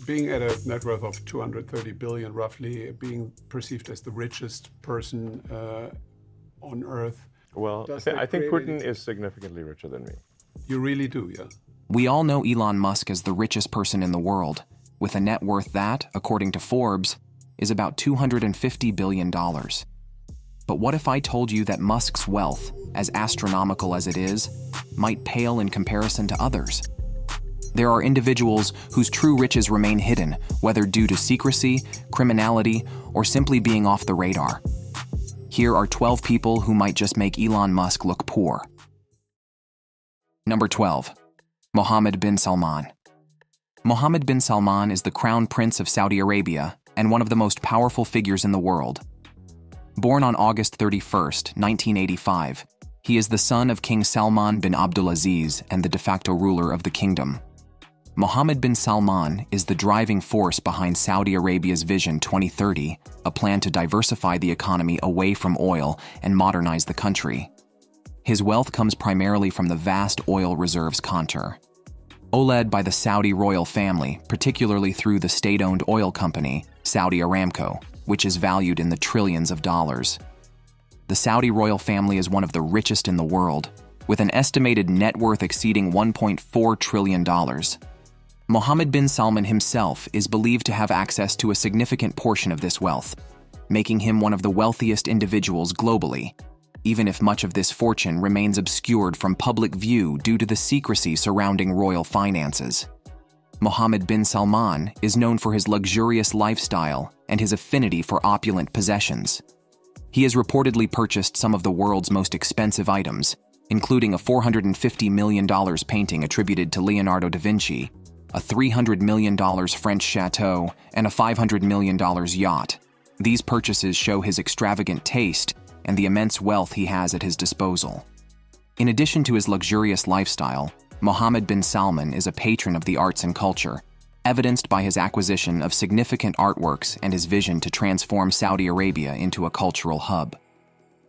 Being at a net worth of 230 billion, roughly, being perceived as the richest person on Earth. Well, I think Putin is significantly richer than me. You really do, yeah. We all know Elon Musk as the richest person in the world, with a net worth that, according to Forbes, is about $250 billion. But what if I told you that Musk's wealth, as astronomical as it is, might pale in comparison to others? There are individuals whose true riches remain hidden, whether due to secrecy, criminality, or simply being off the radar. Here are 12 people who might just make Elon Musk look poor. Number 12. Mohammed bin Salman. Mohammed bin Salman is the crown prince of Saudi Arabia and one of the most powerful figures in the world. Born on August 31, 1985, he is the son of King Salman bin Abdulaziz and the de facto ruler of the kingdom. Mohammed bin Salman is the driving force behind Saudi Arabia's Vision 2030, a plan to diversify the economy away from oil and modernize the country. His wealth comes primarily from the vast oil reserves contour. Led by the Saudi royal family, particularly through the state-owned oil company, Saudi Aramco, which is valued in the trillions of dollars. The Saudi royal family is one of the richest in the world, with an estimated net worth exceeding $1.4 trillion. Mohammed bin Salman himself is believed to have access to a significant portion of this wealth, making him one of the wealthiest individuals globally, even if much of this fortune remains obscured from public view due to the secrecy surrounding royal finances. Mohammed bin Salman is known for his luxurious lifestyle and his affinity for opulent possessions. He has reportedly purchased some of the world's most expensive items, including a $450 million painting attributed to Leonardo da Vinci, a $300 million French chateau, and a $500 million yacht. These purchases show his extravagant taste and the immense wealth he has at his disposal. In addition to his luxurious lifestyle, Mohammed bin Salman is a patron of the arts and culture, evidenced by his acquisition of significant artworks and his vision to transform Saudi Arabia into a cultural hub.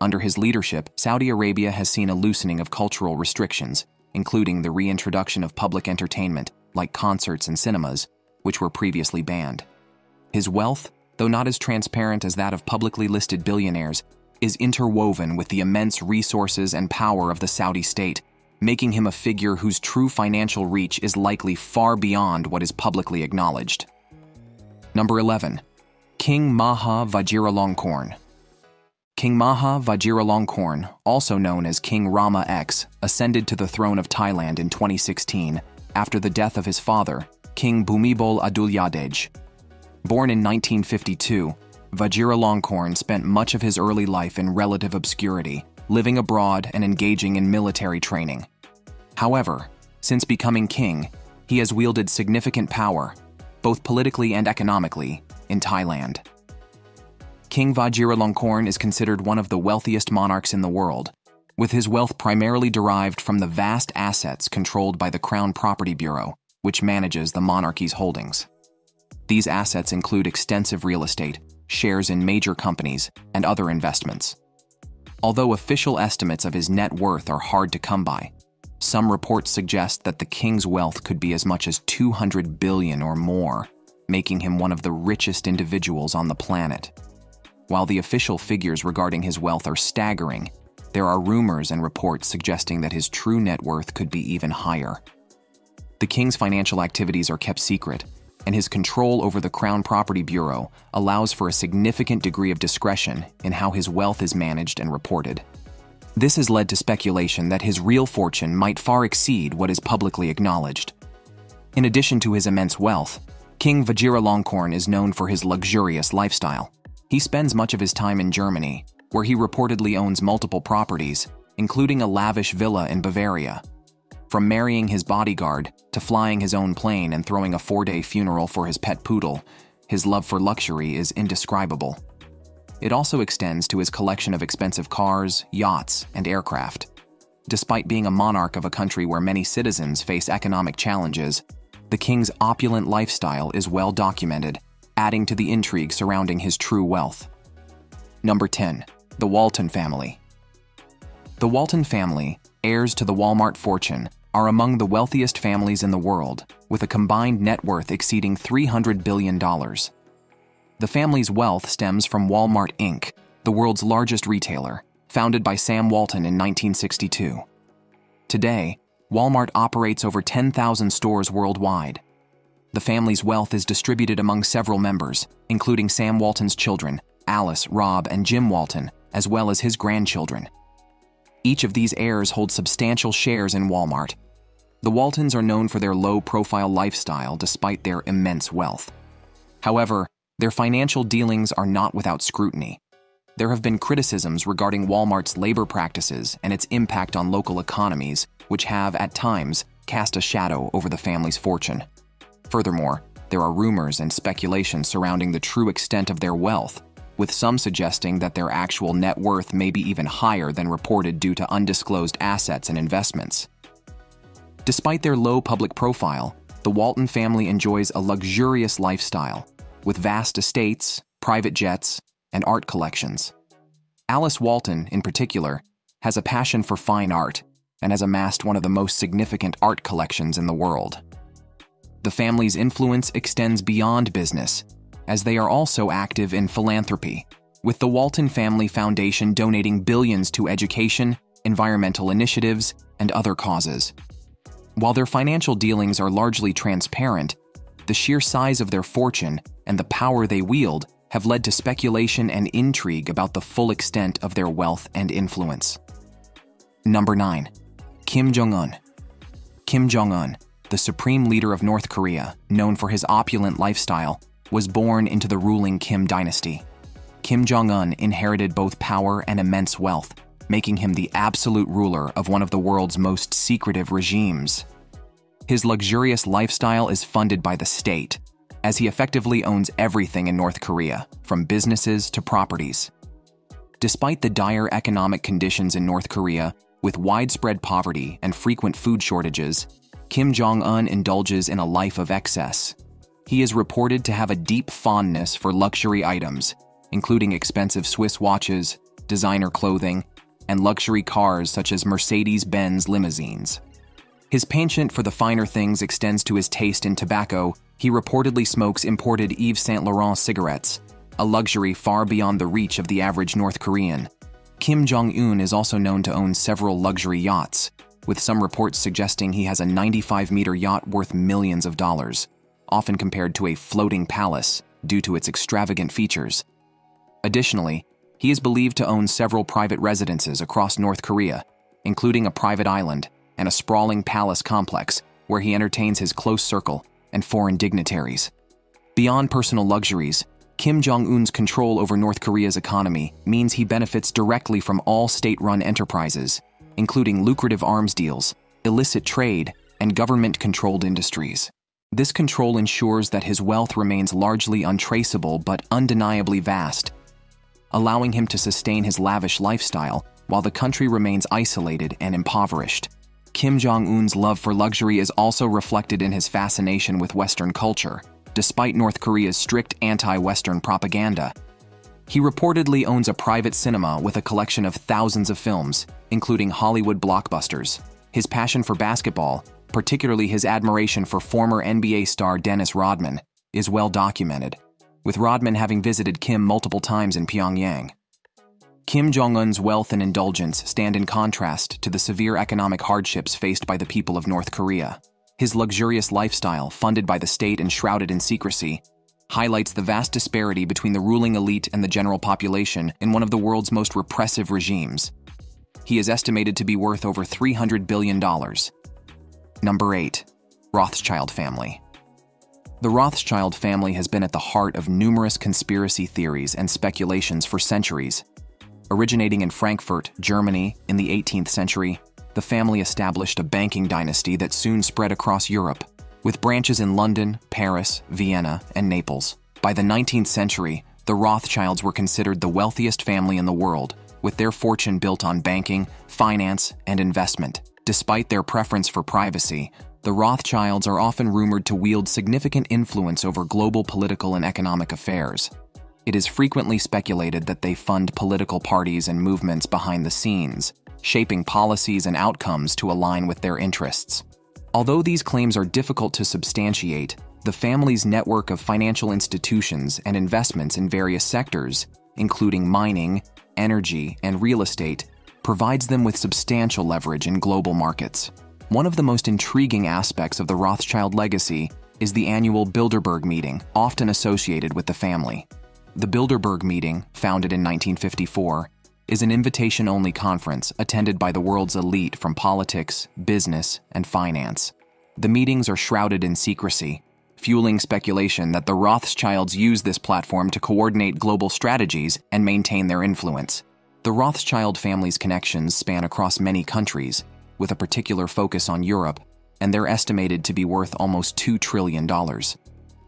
Under his leadership, Saudi Arabia has seen a loosening of cultural restrictions, including the reintroduction of public entertainment, like concerts and cinemas, which were previously banned. His wealth, though not as transparent as that of publicly listed billionaires, is interwoven with the immense resources and power of the Saudi state, making him a figure whose true financial reach is likely far beyond what is publicly acknowledged. Number 11. King Maha Vajiralongkorn. King Maha Vajiralongkorn, also known as King Rama X, ascended to the throne of Thailand in 2016 after the death of his father, King Bhumibol Adulyadej. Born in 1952, Vajiralongkorn spent much of his early life in relative obscurity, living abroad and engaging in military training. However, since becoming king, he has wielded significant power, both politically and economically, in Thailand. King Vajiralongkorn is considered one of the wealthiest monarchs in the world, with his wealth primarily derived from the vast assets controlled by the Crown Property Bureau, which manages the monarchy's holdings. These assets include extensive real estate, shares in major companies, and other investments. Although official estimates of his net worth are hard to come by, some reports suggest that the king's wealth could be as much as 200 billion or more, making him one of the richest individuals on the planet. While the official figures regarding his wealth are staggering, there are rumors and reports suggesting that his true net worth could be even higher. The king's financial activities are kept secret, and his control over the Crown Property Bureau allows for a significant degree of discretion in how his wealth is managed and reported. This has led to speculation that his real fortune might far exceed what is publicly acknowledged. In addition to his immense wealth, King Vajiralongkorn is known for his luxurious lifestyle. He spends much of his time in Germany, where he reportedly owns multiple properties, including a lavish villa in Bavaria. From marrying his bodyguard to flying his own plane and throwing a 4-day funeral for his pet poodle, his love for luxury is indescribable. It also extends to his collection of expensive cars, yachts, and aircraft. Despite being a monarch of a country where many citizens face economic challenges, the king's opulent lifestyle is well documented, adding to the intrigue surrounding his true wealth. Number 10. The Walton Family. The Walton family, heirs to the Walmart fortune, are among the wealthiest families in the world, with a combined net worth exceeding $300 billion. The family's wealth stems from Walmart Inc., the world's largest retailer, founded by Sam Walton in 1962. Today, Walmart operates over 10,000 stores worldwide. The family's wealth is distributed among several members, including Sam Walton's children, Alice, Rob, and Jim Walton, as well as his grandchildren. Each of these heirs holds substantial shares in Walmart. The Waltons are known for their low-profile lifestyle despite their immense wealth. However, their financial dealings are not without scrutiny. There have been criticisms regarding Walmart's labor practices and its impact on local economies, which have, at times, cast a shadow over the family's fortune. Furthermore, there are rumors and speculation surrounding the true extent of their wealth, with some suggesting that their actual net worth may be even higher than reported due to undisclosed assets and investments. Despite their low public profile, the Walton family enjoys a luxurious lifestyle, with vast estates, private jets, and art collections. Alice Walton, in particular, has a passion for fine art and has amassed one of the most significant art collections in the world. The family's influence extends beyond business, as they are also active in philanthropy, with the Walton Family Foundation donating billions to education, environmental initiatives, and other causes. While their financial dealings are largely transparent, the sheer size of their fortune and the power they wield have led to speculation and intrigue about the full extent of their wealth and influence. Number 9. Kim Jong-un. Kim Jong-un, the supreme leader of North Korea, known for his opulent lifestyle, was born into the ruling Kim dynasty. Kim Jong-un inherited both power and immense wealth, making him the absolute ruler of one of the world's most secretive regimes. His luxurious lifestyle is funded by the state, as he effectively owns everything in North Korea, from businesses to properties. Despite the dire economic conditions in North Korea, with widespread poverty and frequent food shortages, Kim Jong-un indulges in a life of excess. He is reported to have a deep fondness for luxury items, including expensive Swiss watches, designer clothing, and luxury cars such as Mercedes-Benz limousines. His penchant for the finer things extends to his taste in tobacco. He reportedly smokes imported Yves Saint Laurent cigarettes, a luxury far beyond the reach of the average North Korean. Kim Jong-un is also known to own several luxury yachts, with some reports suggesting he has a 95-meter yacht worth millions of dollars, often compared to a floating palace due to its extravagant features. Additionally, he is believed to own several private residences across North Korea, including a private island and a sprawling palace complex where he entertains his close circle and foreign dignitaries. Beyond personal luxuries, Kim Jong-un's control over North Korea's economy means he benefits directly from all state-run enterprises, including lucrative arms deals, illicit trade, and government-controlled industries. This control ensures that his wealth remains largely untraceable but undeniably vast, allowing him to sustain his lavish lifestyle while the country remains isolated and impoverished. Kim Jong-un's love for luxury is also reflected in his fascination with Western culture, despite North Korea's strict anti-Western propaganda. He reportedly owns a private cinema with a collection of thousands of films, including Hollywood blockbusters. His passion for basketball, particularly his admiration for former NBA star Dennis Rodman, is well documented, with Rodman having visited Kim multiple times in Pyongyang. Kim Jong-un's wealth and indulgence stand in contrast to the severe economic hardships faced by the people of North Korea. His luxurious lifestyle, funded by the state and shrouded in secrecy, highlights the vast disparity between the ruling elite and the general population in one of the world's most repressive regimes. He is estimated to be worth over $300 billion. Number 8. Rothschild Family. The Rothschild family has been at the heart of numerous conspiracy theories and speculations for centuries. Originating in Frankfurt, Germany, in the 18th century, the family established a banking dynasty that soon spread across Europe, with branches in London, Paris, Vienna, and Naples. By the 19th century, the Rothschilds were considered the wealthiest family in the world, with their fortune built on banking, finance, and investment. Despite their preference for privacy, the Rothschilds are often rumored to wield significant influence over global political and economic affairs. It is frequently speculated that they fund political parties and movements behind the scenes, shaping policies and outcomes to align with their interests. Although these claims are difficult to substantiate, the family's network of financial institutions and investments in various sectors, including mining, energy, and real estate, provides them with substantial leverage in global markets. One of the most intriguing aspects of the Rothschild legacy is the annual Bilderberg meeting, often associated with the family. The Bilderberg meeting, founded in 1954, is an invitation-only conference attended by the world's elite from politics, business, and finance. The meetings are shrouded in secrecy, fueling speculation that the Rothschilds use this platform to coordinate global strategies and maintain their influence. The Rothschild family's connections span across many countries, with a particular focus on Europe, and they're estimated to be worth almost $2 trillion.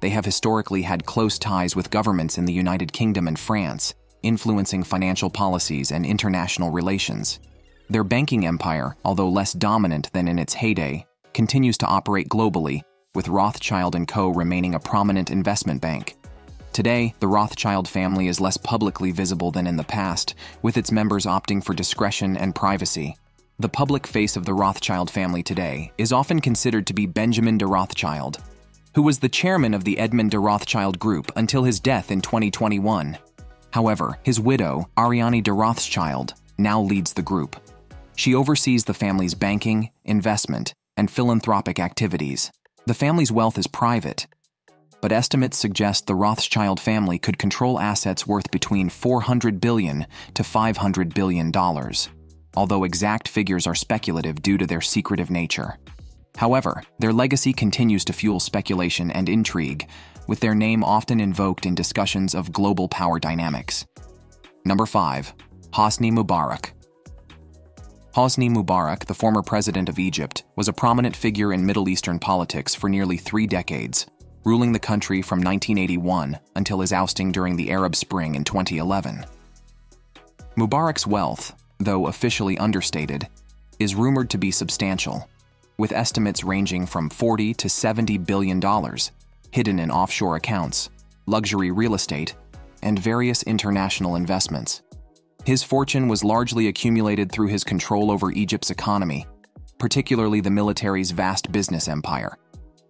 They have historically had close ties with governments in the United Kingdom and France, influencing financial policies and international relations. Their banking empire, although less dominant than in its heyday, continues to operate globally, with Rothschild & Co. remaining a prominent investment bank. Today, the Rothschild family is less publicly visible than in the past, with its members opting for discretion and privacy. The public face of the Rothschild family today is often considered to be Benjamin de Rothschild, who was the chairman of the Edmond de Rothschild Group until his death in 2021. However, his widow, Ariane de Rothschild, now leads the group. She oversees the family's banking, investment, and philanthropic activities. The family's wealth is private, but estimates suggest the Rothschild family could control assets worth between $400 billion to $500 billion, although exact figures are speculative due to their secretive nature. However, their legacy continues to fuel speculation and intrigue, with their name often invoked in discussions of global power dynamics. Number 5. Hosni Mubarak. Hosni Mubarak, the former president of Egypt, was a prominent figure in Middle Eastern politics for nearly 3 decades, ruling the country from 1981 until his ousting during the Arab Spring in 2011. Mubarak's wealth, though officially understated, is rumored to be substantial, with estimates ranging from $40 to $70 billion, hidden in offshore accounts, luxury real estate, and various international investments. His fortune was largely accumulated through his control over Egypt's economy, particularly the military's vast business empire,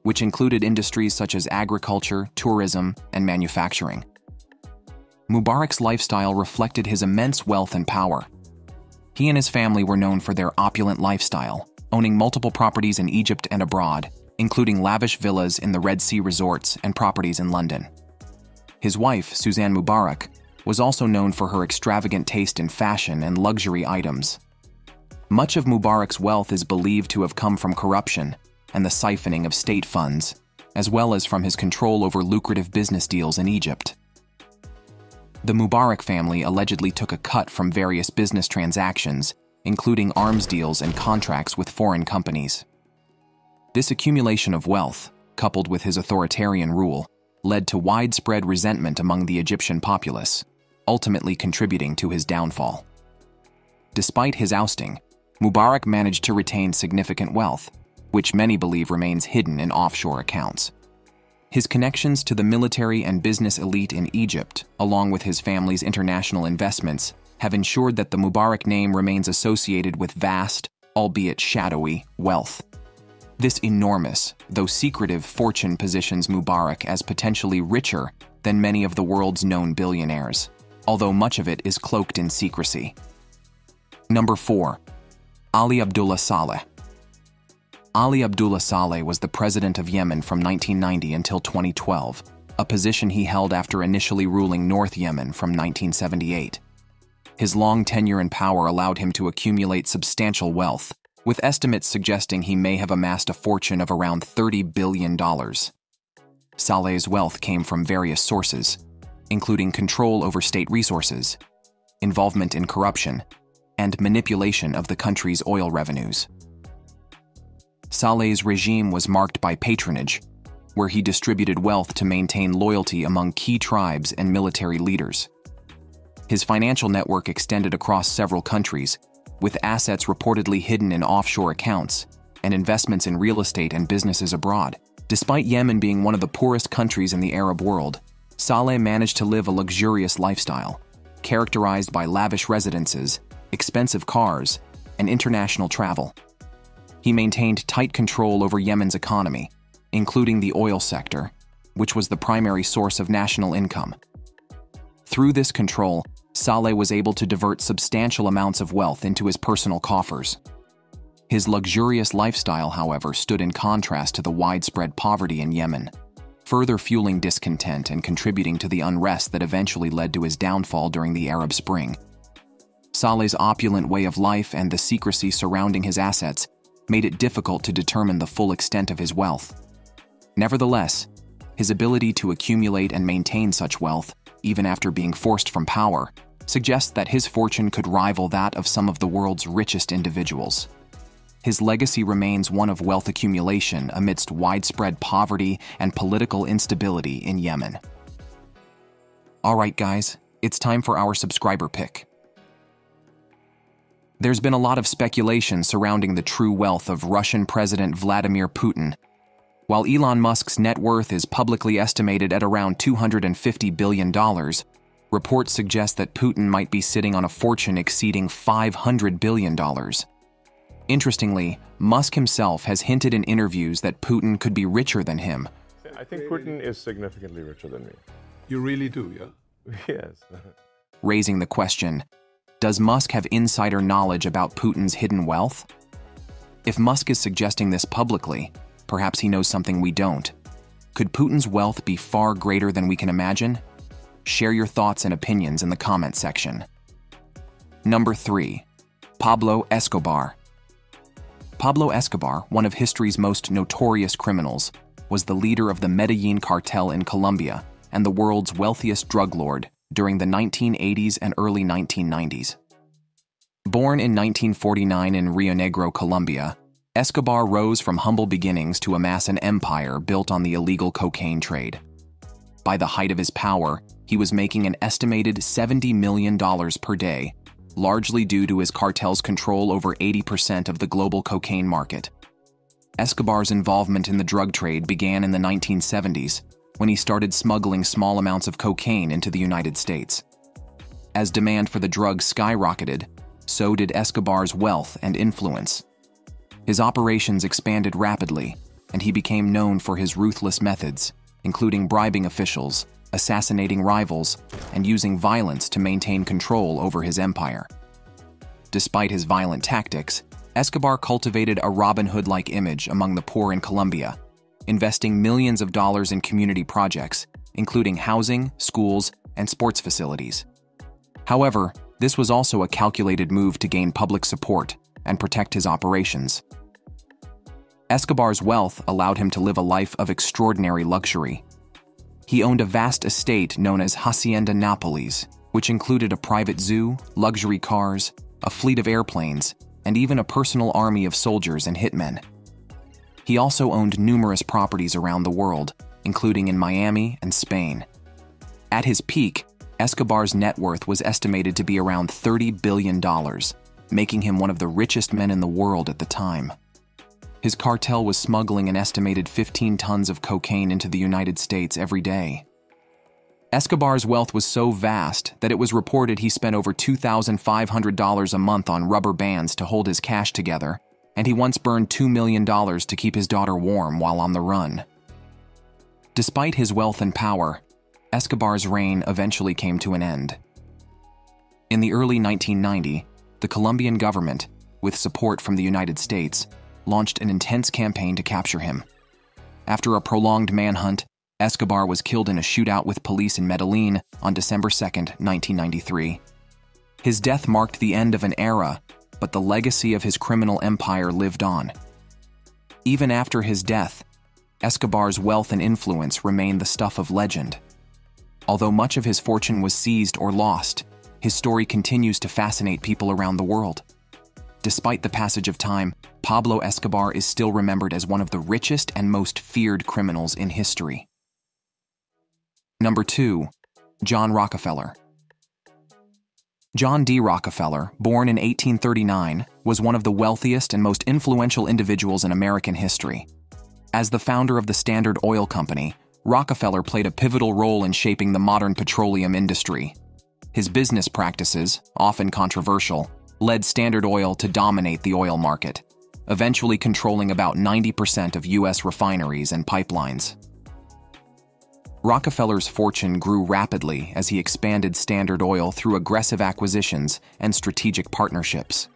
which included industries such as agriculture, tourism, and manufacturing. Mubarak's lifestyle reflected his immense wealth and power. He and his family were known for their opulent lifestyle, owning multiple properties in Egypt and abroad, including lavish villas in the Red Sea resorts and properties in London. His wife, Suzanne Mubarak, was also known for her extravagant taste in fashion and luxury items. Much of Mubarak's wealth is believed to have come from corruption and the siphoning of state funds, as well as from his control over lucrative business deals in Egypt. The Mubarak family allegedly took a cut from various business transactions, including arms deals and contracts with foreign companies. This accumulation of wealth, coupled with his authoritarian rule, led to widespread resentment among the Egyptian populace, ultimately contributing to his downfall. Despite his ousting, Mubarak managed to retain significant wealth, which many believe remains hidden in offshore accounts. His connections to the military and business elite in Egypt, along with his family's international investments, have ensured that the Mubarak name remains associated with vast, albeit shadowy, wealth. This enormous, though secretive, fortune positions Mubarak as potentially richer than many of the world's known billionaires, although much of it is cloaked in secrecy. Number 4. Ali Abdullah Salah. Ali Abdullah Salah was the president of Yemen from 1990 until 2012, a position he held after initially ruling North Yemen from 1978. His long tenure in power allowed him to accumulate substantial wealth, with estimates suggesting he may have amassed a fortune of around $30 billion. Saleh's wealth came from various sources, including control over state resources, involvement in corruption, and manipulation of the country's oil revenues. Saleh's regime was marked by patronage, where he distributed wealth to maintain loyalty among key tribes and military leaders. His financial network extended across several countries, with assets reportedly hidden in offshore accounts and investments in real estate and businesses abroad. Despite Yemen being one of the poorest countries in the Arab world, Saleh managed to live a luxurious lifestyle, characterized by lavish residences, expensive cars, and international travel. He maintained tight control over Yemen's economy, including the oil sector, which was the primary source of national income. Through this control, Saleh was able to divert substantial amounts of wealth into his personal coffers. His luxurious lifestyle, however, stood in contrast to the widespread poverty in Yemen, further fueling discontent and contributing to the unrest that eventually led to his downfall during the Arab Spring. Saleh's opulent way of life and the secrecy surrounding his assets made it difficult to determine the full extent of his wealth. Nevertheless, his ability to accumulate and maintain such wealth, even after being forced from power, suggests that his fortune could rival that of some of the world's richest individuals. His legacy remains one of wealth accumulation amidst widespread poverty and political instability in Yemen. All right, guys, it's time for our subscriber pick. There's been a lot of speculation surrounding the true wealth of Russian President Vladimir Putin. While Elon Musk's net worth is publicly estimated at around $250 billion, reports suggest that Putin might be sitting on a fortune exceeding $500 billion. Interestingly, Musk himself has hinted in interviews that Putin could be richer than him. I think Putin is significantly richer than me. You really do, yeah? Yes. Raising the question, does Musk have insider knowledge about Putin's hidden wealth? If Musk is suggesting this publicly, perhaps he knows something we don't. Could Putin's wealth be far greater than we can imagine? Share your thoughts and opinions in the comment section. Number 3. Pablo Escobar. Pablo Escobar, one of history's most notorious criminals, was the leader of the Medellin cartel in Colombia and the world's wealthiest drug lord during the 1980s and early 1990s. Born in 1949 in Rio Negro, Colombia, Escobar rose from humble beginnings to amass an empire built on the illegal cocaine trade. By the height of his power, he was making an estimated $70 million per day, largely due to his cartel's control over 80% of the global cocaine market. Escobar's involvement in the drug trade began in the 1970s, when he started smuggling small amounts of cocaine into the United States. As demand for the drug skyrocketed, so did Escobar's wealth and influence. His operations expanded rapidly, and he became known for his ruthless methods, including bribing officials, assassinating rivals, and using violence to maintain control over his empire. Despite his violent tactics, Escobar cultivated a Robin Hood-like image among the poor in Colombia, investing millions of dollars in community projects, including housing, schools, and sports facilities. However, this was also a calculated move to gain public support and protect his operations. Escobar's wealth allowed him to live a life of extraordinary luxury. He owned a vast estate known as Hacienda Nápoles, which included a private zoo, luxury cars, a fleet of airplanes, and even a personal army of soldiers and hitmen. He also owned numerous properties around the world, including in Miami and Spain. At his peak, Escobar's net worth was estimated to be around $30 billion, making him one of the richest men in the world at the time. His cartel was smuggling an estimated 15 tons of cocaine into the United States every day. Escobar's wealth was so vast that it was reported he spent over $2,500 a month on rubber bands to hold his cash together, and he once burned $2 million to keep his daughter warm while on the run. Despite his wealth and power, Escobar's reign eventually came to an end. In the early 1990s, the Colombian government, with support from the United States, launched an intense campaign to capture him. After a prolonged manhunt, Escobar was killed in a shootout with police in Medellin on December 2, 1993. His death marked the end of an era, but the legacy of his criminal empire lived on. Even after his death, Escobar's wealth and influence remain the stuff of legend. Although much of his fortune was seized or lost, his story continues to fascinate people around the world. Despite the passage of time, Pablo Escobar is still remembered as one of the richest and most feared criminals in history. Number 2. John Rockefeller. John D. Rockefeller, born in 1839, was one of the wealthiest and most influential individuals in American history. As the founder of the Standard Oil Company, Rockefeller played a pivotal role in shaping the modern petroleum industry. His business practices, often controversial, led Standard Oil to dominate the oil market, eventually controlling about 90% of U.S. refineries and pipelines. Rockefeller's fortune grew rapidly as he expanded Standard Oil through aggressive acquisitions and strategic partnerships.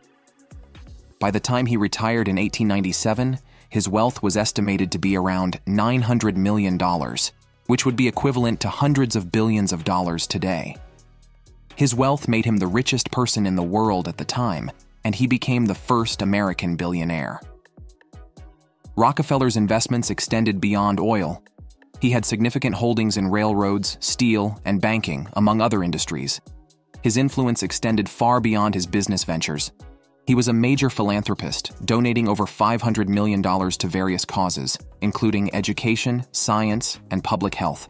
By the time he retired in 1897, his wealth was estimated to be around $900 million, which would be equivalent to hundreds of billions of dollars today. His wealth made him the richest person in the world at the time, and he became the first American billionaire. Rockefeller's investments extended beyond oil. He had significant holdings in railroads, steel, and banking, among other industries. His influence extended far beyond his business ventures. He was a major philanthropist, donating over $500 million to various causes, including education, science, and public health.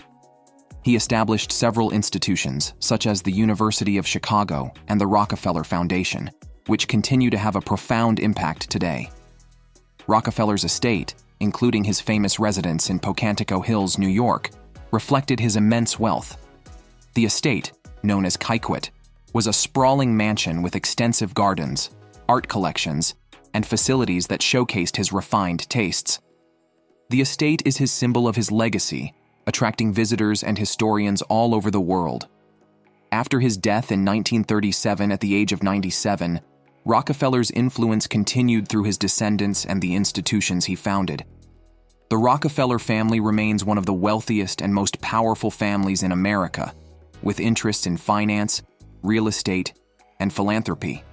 He established several institutions, such as the University of Chicago and the Rockefeller Foundation, which continue to have a profound impact today. Rockefeller's estate, including his famous residence in Pocantico Hills, New York, reflected his immense wealth. The estate, known as Kykewit, was a sprawling mansion with extensive gardens, art collections, and facilities that showcased his refined tastes. The estate is his symbol of his legacy, attracting visitors and historians all over the world. After his death in 1937 at the age of 97, Rockefeller's influence continued through his descendants and the institutions he founded. The Rockefeller family remains one of the wealthiest and most powerful families in America, with interests in finance, real estate, and philanthropy.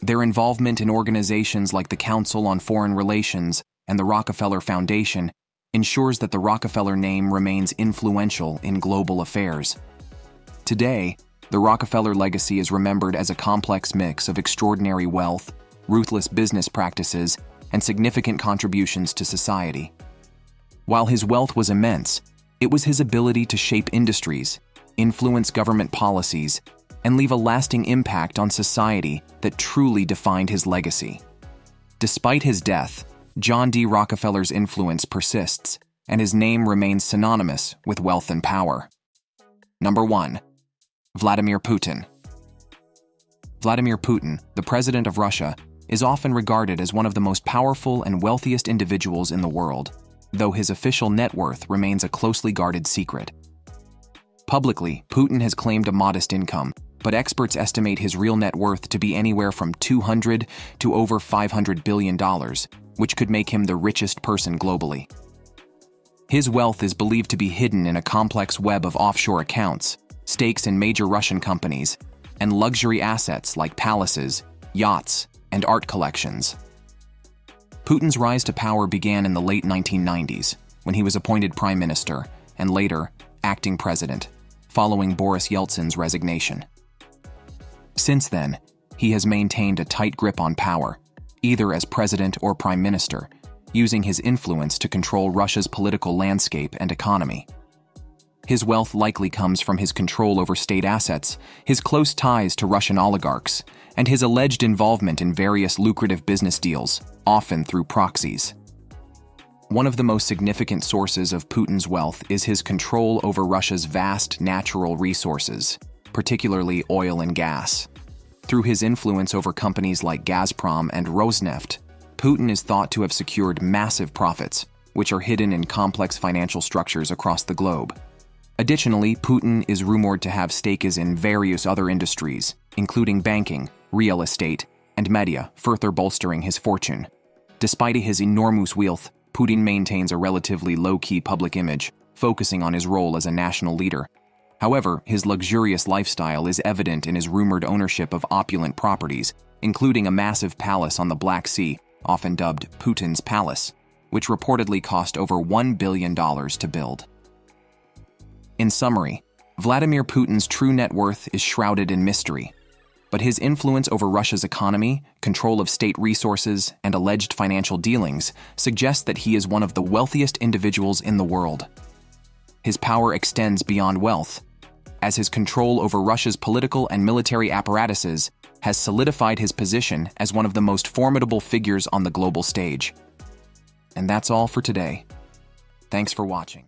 Their involvement in organizations like the Council on Foreign Relations and the Rockefeller Foundation ensures that the Rockefeller name remains influential in global affairs. Today, the Rockefeller legacy is remembered as a complex mix of extraordinary wealth, ruthless business practices, and significant contributions to society. While his wealth was immense, it was his ability to shape industries, influence government policies, and leave a lasting impact on society that truly defined his legacy. Despite his death, John D. Rockefeller's influence persists, and his name remains synonymous with wealth and power. Number 1. Vladimir Putin. Vladimir Putin, the president of Russia, is often regarded as one of the most powerful and wealthiest individuals in the world, though his official net worth remains a closely guarded secret. Publicly, Putin has claimed a modest income, but experts estimate his real net worth to be anywhere from $200 to over $500 billion, which could make him the richest person globally. His wealth is believed to be hidden in a complex web of offshore accounts, stakes in major Russian companies, and luxury assets like palaces, yachts, and art collections. Putin's rise to power began in the late 1990s, when he was appointed prime minister and later acting president, following Boris Yeltsin's resignation. Since then, he has maintained a tight grip on power, either as president or prime minister, using his influence to control Russia's political landscape and economy. His wealth likely comes from his control over state assets, his close ties to Russian oligarchs, and his alleged involvement in various lucrative business deals, often through proxies. One of the most significant sources of Putin's wealth is his control over Russia's vast natural resources, particularly oil and gas. Through his influence over companies like Gazprom and Rosneft, Putin is thought to have secured massive profits, which are hidden in complex financial structures across the globe. Additionally, Putin is rumored to have stakes in various other industries, including banking, real estate, and media, further bolstering his fortune. Despite his enormous wealth, Putin maintains a relatively low-key public image, focusing on his role as a national leader. However, his luxurious lifestyle is evident in his rumored ownership of opulent properties, including a massive palace on the Black Sea, often dubbed Putin's Palace, which reportedly cost over $1 billion to build. In summary, Vladimir Putin's true net worth is shrouded in mystery, but his influence over Russia's economy, control of state resources, and alleged financial dealings suggest that he is one of the wealthiest individuals in the world. His power extends beyond wealth, as his control over Russia's political and military apparatuses has solidified his position as one of the most formidable figures on the global stage. And that's all for today. Thanks for watching.